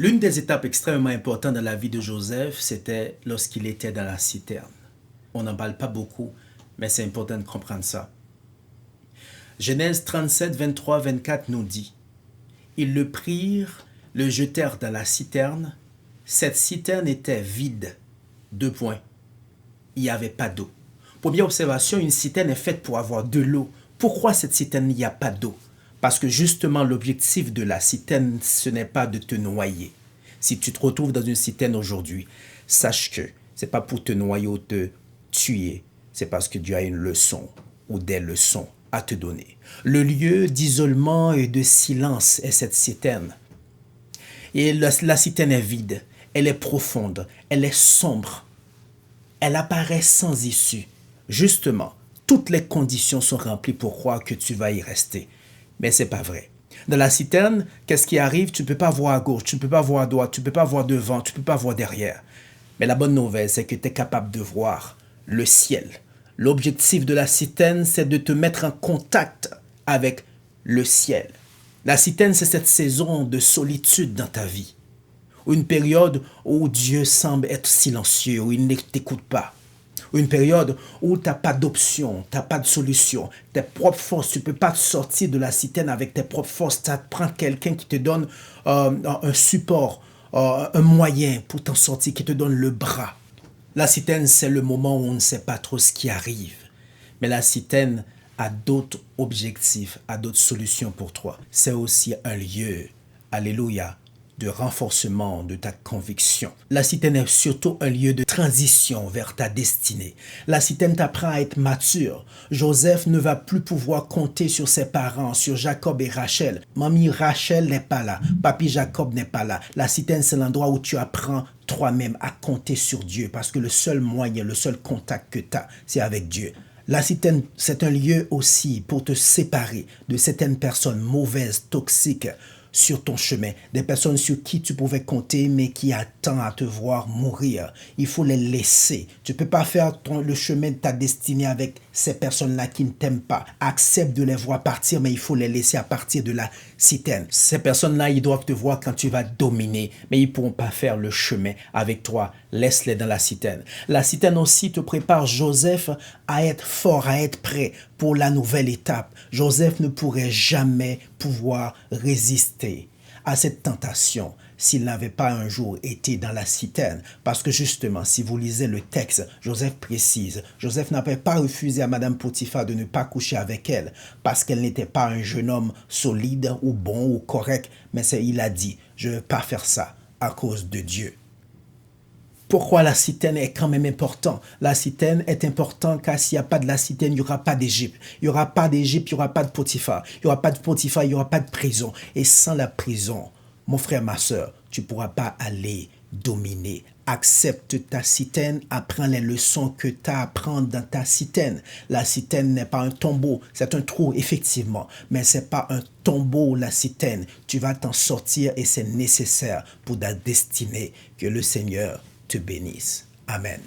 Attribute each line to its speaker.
Speaker 1: L'une des étapes extrêmement importantes dans la vie de Joseph, c'était lorsqu'il était dans la citerne. On n'en parle pas beaucoup, mais c'est important de comprendre ça. Genèse 37, 23, 24 nous dit: Ils le prirent, le jetèrent dans la citerne. Cette citerne était vide. Deux points. Il n'y avait pas d'eau. Première observation, une citerne est faite pour avoir de l'eau. Pourquoi cette citerne, il n'y a pas d'eau? Parce que justement, l'objectif de la citerne, ce n'est pas de te noyer. Si tu te retrouves dans une citerne aujourd'hui, sache que ce n'est pas pour te noyer ou te tuer. C'est parce que Dieu a une leçon ou des leçons à te donner. Le lieu d'isolement et de silence est cette citerne. Et la citerne est vide, elle est profonde, elle est sombre. Elle apparaît sans issue. Justement, toutes les conditions sont remplies pour croire que tu vas y rester. Mais ce n'est pas vrai. Dans la citerne, qu'est-ce qui arrive? Tu ne peux pas voir à gauche, tu ne peux pas voir à droite, tu ne peux pas voir devant, tu ne peux pas voir derrière. Mais la bonne nouvelle, c'est que tu es capable de voir le ciel. L'objectif de la citerne, c'est de te mettre en contact avec le ciel. La citerne, c'est cette saison de solitude dans ta vie. Une période où Dieu semble être silencieux, où il ne t'écoute pas. Une période où tu n'as pas d'option, tu n'as pas de solution. Tes propres forces, tu ne peux pas te sortir de la citerne avec tes propres forces. Tu prends quelqu'un qui te donne un support, un moyen pour t'en sortir, qui te donne le bras. La citerne, c'est le moment où on ne sait pas trop ce qui arrive. Mais la citerne a d'autres objectifs, a d'autres solutions pour toi. C'est aussi un lieu, alléluia, de renforcement de ta conviction. La citerne est surtout un lieu de transition vers ta destinée. La citerne t'apprend à être mature. Joseph ne va plus pouvoir compter sur ses parents, sur Jacob et Rachel. Mamie Rachel n'est pas là. Papy Jacob n'est pas là. La citerne, c'est l'endroit où tu apprends toi-même à compter sur Dieu parce que le seul moyen, le seul contact que tu as, c'est avec Dieu. La citerne, c'est un lieu aussi pour te séparer de certaines personnes mauvaises, toxiques, sur ton chemin, des personnes sur qui tu pouvais compter mais qui attendent à te voir mourir. Il faut les laisser. Tu ne peux pas faire le chemin de ta destinée avec ces personnes-là qui ne t'aiment pas. Accepte de les voir partir, mais il faut les laisser à partir de la citerne. Ces personnes-là, ils doivent te voir quand tu vas dominer, mais ils ne pourront pas faire le chemin avec toi. Laisse-les dans la citerne. La citerne aussi te prépare Joseph à être fort, à être prêt pour la nouvelle étape. Joseph ne pourrait jamais pouvoir résister à cette tentation s'il n'avait pas un jour été dans la citerne. Parce que justement, si vous lisez le texte, Joseph précise, Joseph n'avait pas refusé à Madame Potiphar de ne pas coucher avec elle parce qu'elle n'était pas un jeune homme solide ou bon ou correct, mais il a dit, je ne vais pas faire ça à cause de Dieu. Pourquoi la citerne est quand même importante? La citerne est importante car s'il n'y a pas de la citerne, il n'y aura pas d'Égypte. Il n'y aura pas d'Égypte, il n'y aura pas de Potiphar. Il n'y aura pas de Potiphar, il n'y aura pas de prison. Et sans la prison, mon frère, ma soeur, tu ne pourras pas aller dominer. Accepte ta citerne, apprends les leçons que tu as à apprendre dans ta citerne. La citerne n'est pas un tombeau, c'est un trou, effectivement, mais ce n'est pas un tombeau, la citerne. Tu vas t'en sortir et c'est nécessaire pour ta destinée. Que le Seigneur te bénisse. Amen.